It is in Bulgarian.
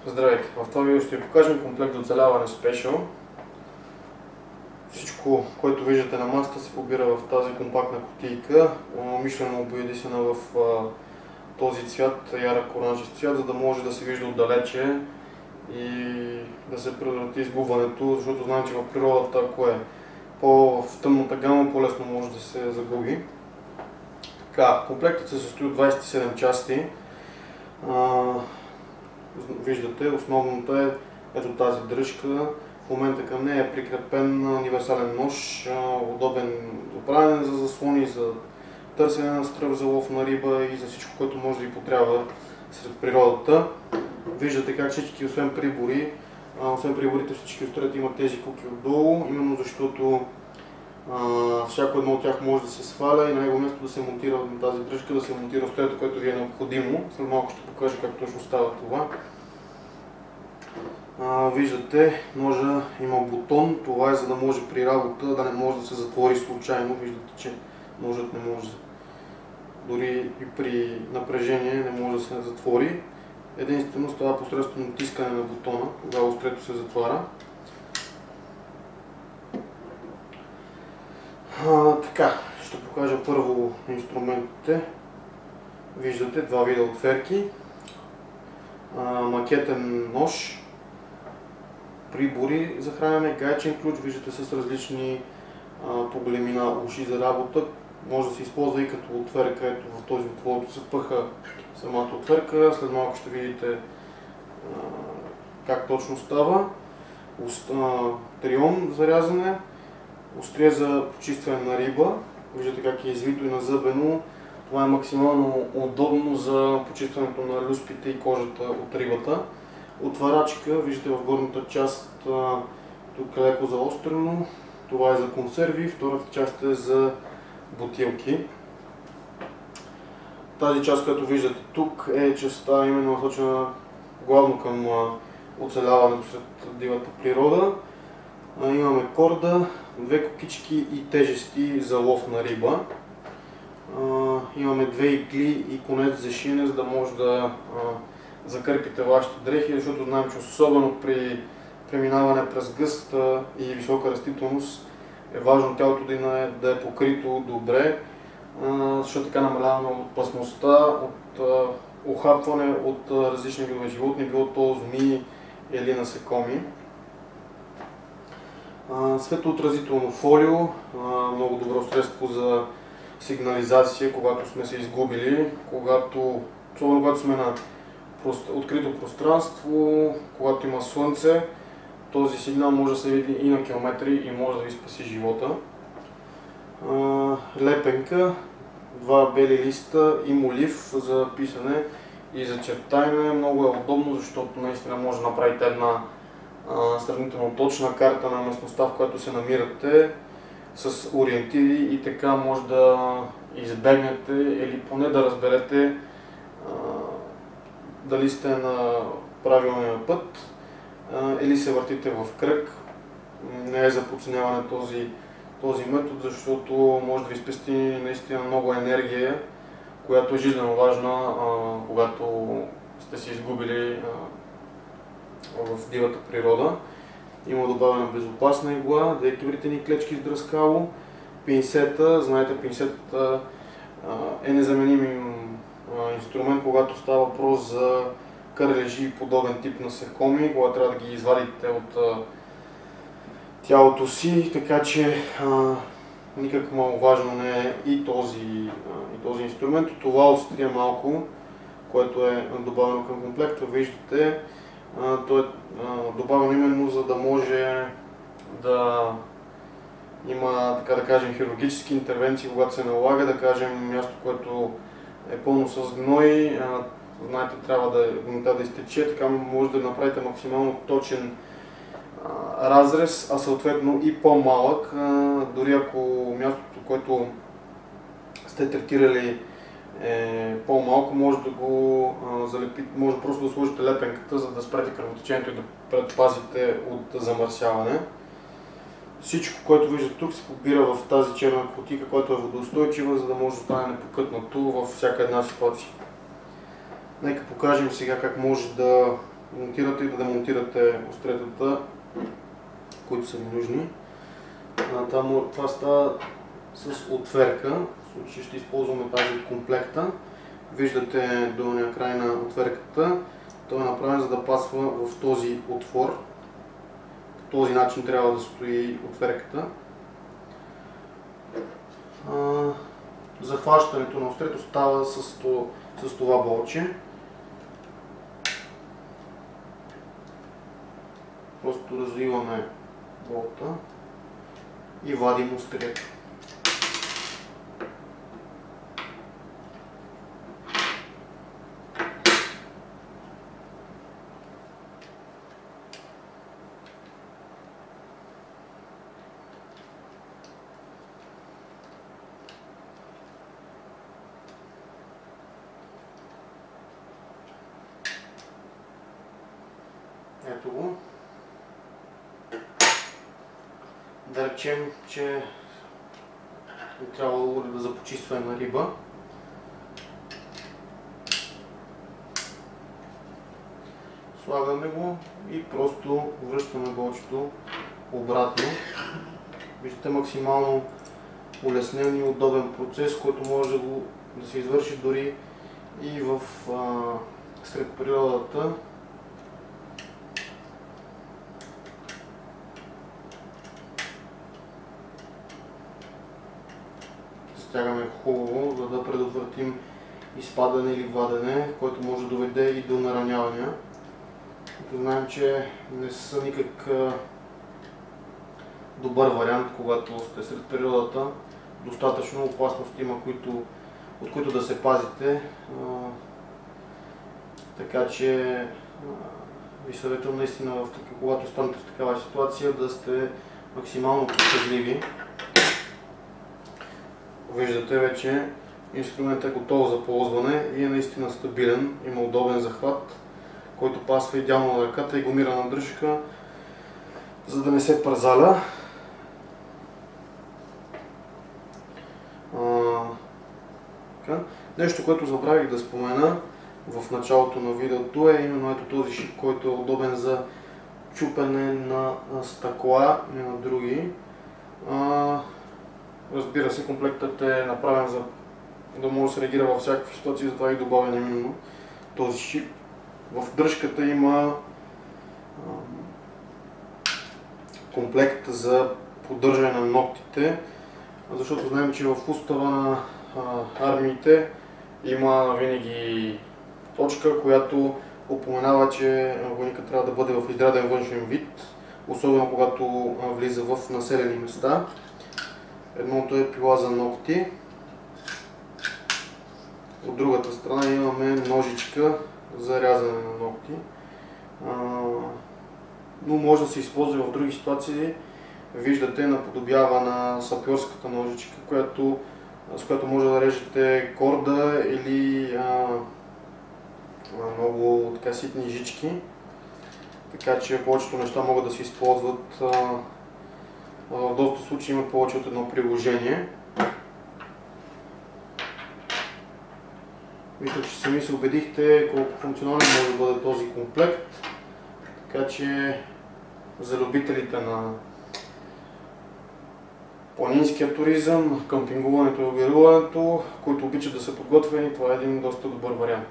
Здравейте! В това видео ще ви покажем комплект за оцеляване Special. Всичко, което виждате на масата, се побира в тази компактна кутийка, умишлено обоядисана в този цвят, ярък оранжев цвят, за да може да се вижда отдалече и да се предотврати изгубването, защото знаем, че в природата, ако е в тъмната гама, по-лесно може да се загуби. Така, комплектът се състои от 27 части. Виждате, основното е ето тази дръжка. В момента към нея е прикрепен универсален нож, удобен за правене за заслони, за търсене на стръв за лов на риба и за всичко, което може да ви потрябва сред природата. Виждате как всички, освен приборите, всички устройства имат тези куки отдолу, именно защото всяко едно от тях може да се сваля и на него място да се монтира на тази дръжка, да се монтира устройството, което ви е необходимо. След малко ще покажа как точно става това. Виждате, ножа има бутон, това е за да може при работа да не може да се затвори случайно. Виждате, че ножът не може, дори и при напрежение не може да се затвори. Единствено става посредством натискане на бутона, тогава острието се затваря. Така, ще покажа първо инструментите. Виждате два вида отверки, макетен нож, прибори за хранене, гайчен ключ, виждате с различни по големина уши за работа. Може да се използва и като отверка, ето в този отвор се пъха самата отверка, след малко ще видите как точно става. Трион за рязане, острие за почистване на риба, виждате как е извито и назъбено. Това е максимално удобно за почистването на люспите и кожата от рибата. Отварачка, виждате в горната част, тук е леко заострено, това е за консерви, втората част е за бутилки. Тази част, която виждате тук, е частта именно насочена главно към оцеляването сред дивата природа. Имаме корда, две кокички и тежести за лов на риба. Имаме две игли и конец за шиене, за да може да закърпите вашите дрехи, защото знаем, че особено при преминаване през гъста и висока растителност е важно тялото да е покрито добре, защото така намаляваме опасността от ухапване от различни видове животни, било то змии или насекоми. Светоотразително фолио, много добро средство за сигнализация, когато сме се изгубили, особено когато сме на открито пространство, когато има слънце, този сигнал може да се види и на километри и може да ви спаси живота. Лепенка, два бели листа и молив за писане и за чертане. Много е удобно, защото наистина може да направите една сравнително точна карта на местността, в която се намирате, с ориентири и така може да избегнете или поне да разберете дали сте на правилния път или се въртите в кръг. Не е за подценяване този метод, защото може да ви спести наистина много енергия, която е жизненно важна, когато сте се изгубили в дивата природа. Има добавена безопасна игла, две кибритени клечки с дръскало, пинсета. Знаете, пинсетата е незаменим инструмент, когато става въпрос за кърлежи и подобен тип насекоми, когато трябва да ги извадите от тялото си, така че никак маловажно не е и този инструмент. Това острие малко, което е добавено към комплекта, виждате, то е добавено именно за да може да има, така да кажем, хирургически интервенции, когато се налага, да кажем, място, което е пълно с гной, знаете, трябва да изтече, така може да направите максимално точен разрез, а съответно и по-малък, дори ако мястото, което сте третирали е по-малко, може да го залепите, може просто да сложите лепенката, за да спрете кръвотечението и да предпазите от замърсяване. Всичко, което виждате тук, се побира в тази черна кутийка, която е водоустойчива, за да може да остане непокътнато във всяка една ситуация. Нека покажем сега как може да монтирате и да демонтирате остретата, които са ви нужни. Това става с отверка. В случай ще използваме тази от комплекта. Виждате долния край на отверката. Той е направен, за да пасва в този отвор. По този начин трябва да стои отверката. Захващането на острето става с това болче. Просто развиваме болта и вадим острето. Ето го. Да речем, че е трябвало да започистваме на риба. Слагаме го и просто връщаме болчето обратно. Виждате, максимално улеснен и удобен процес, който може да се извърши дори и сред природата. Стягаме хубаво, за да предотвратим изпадане или вадене, което може да доведе и до наранявания. Знаем, че не са никак добър вариант, когато сте сред природата. Достатъчно опасности има, от които да се пазите. Така че ви съветвам наистина, когато станете в такава ситуация, да сте максимално предпазливи. Виждате вече, инструментът е готов за ползване и е наистина стабилен, има удобен захват, който пасва идеално на ръката и гумирана дръжка, за да не се парзаля. Нещо, което забравих да спомена в началото на видеото, е именно ето този шип, който е удобен за чупене на стъкла и на други. Разбира се, комплектът е направен за да може да се реагира във всякакви ситуации, затова и добавя именно този шип. В дръжката има комплект за поддържане на ногтите, защото знаем, че в устава на армиите има винаги точка, която упоменава, че войникът трябва да бъде в изряден външен вид, особено когато влиза в населени места. Едното е пила за ногти. От другата страна имаме ножичка за рязане на ногти. Но може да се използва в други ситуации. Виждате, наподобява на сапьорската ножичка, с която може да режете корда или много така ситни жички. Така че повечето неща могат да се използват. В доста случаи има повече от едно приложение. Мисля, че сами се убедихте колко функционален може да бъде този комплект. Така че за любителите на планинския туризъм, къмпингуването и лобируването, които обичат да са подготвени, това е един доста добър вариант.